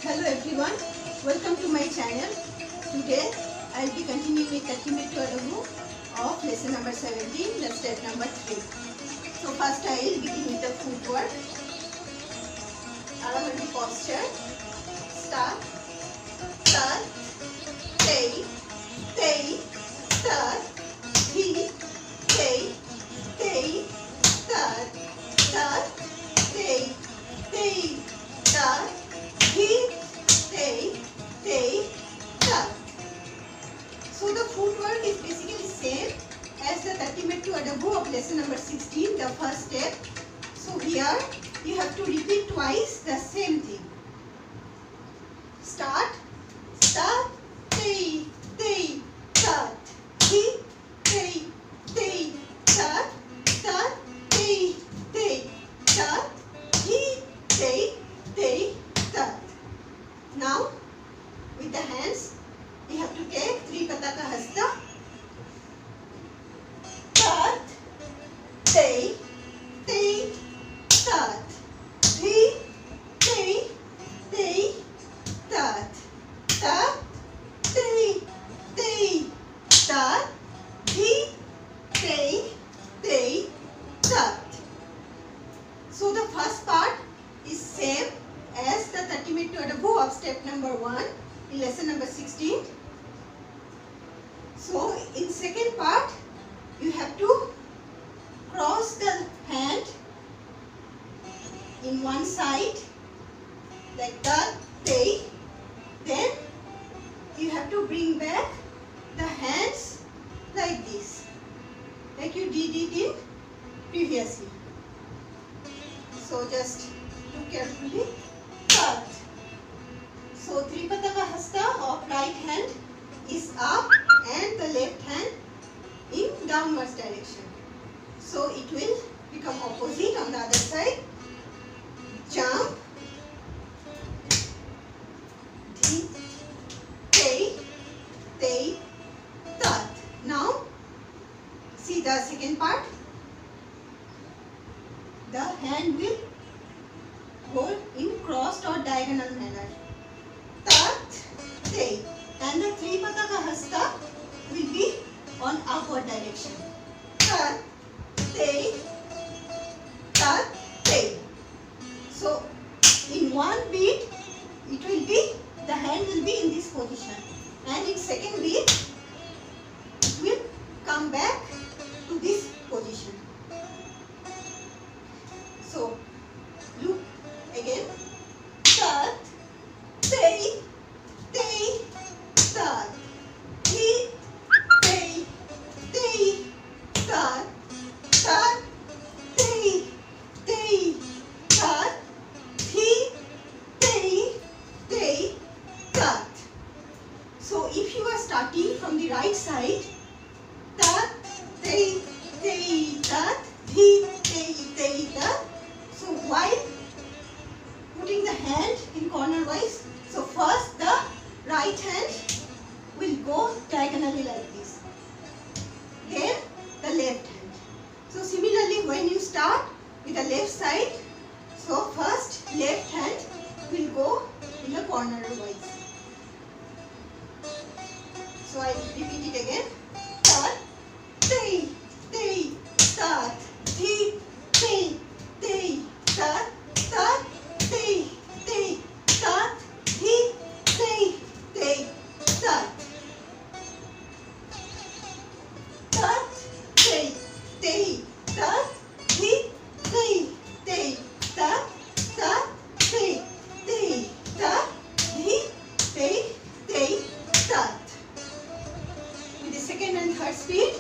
Hello everyone, welcome to my channel. Today I will be continuing with mettu Adavu of lesson number 17, the step number 3. So first I will begin with the footwork. Aramandi posture. Start, start, stay, stay, start, hit, stay, stay, start, start, stay, stay, start, hit, stay, stay, start. So the footwork is basically same as the mettu Adavu of lesson number 16, the first step. So here you have to repeat twice the same thing. Start, start, stay, stay, start, hit, stay, stay, start, start, stay, stay, start, hit, stay, stay, start. Now with the hands we have to take Tripataka Hasta. Start, stay, stay, start, hit, stay, stay, start, start, stay, stay, start, hit, stay, stay, start. So the first part is same as the mettu Adavu of step number 1 in lesson number 16. So in second part you have to cross the hand in one side like that, stay. Then you have to bring back the hands like this, like you did it in previously. So just look carefully. Start. So Tripataka Hasta of right hand is up and the left hand in downwards direction. So it will become opposite on the other side. Jump, stay, stay, start. Now see the second part. The hand will go in crossed or diagonal manner. Start, stay, and the Tripataka Hasta will be on upward direction. Start, stay, start, stay. So in one beat it will be, the hand will be in this position, and in second beat it will come back to this position. So look again. Start, stay, stay, start, hit, stay, stay, start, start, stay, stay, start, hit, stay, stay, start. So if you are starting from the right side, start, stay, stay, start, hit, stay, stay, start. So while putting the hand in corner wise, so first the right hand will go diagonally like this, then the left hand. So similarly when you start with the left side, so first left hand will go in the corner wise. So I will repeat it again. Start, stay, stay, start, hit, stay, stay, start, start, stay, stay, start, hit, stay, stay, start. Start, stay, stay, start, hit, stay, stay, start, start, stay, stay, start, hit, stay, stay, start. With the second and third speed.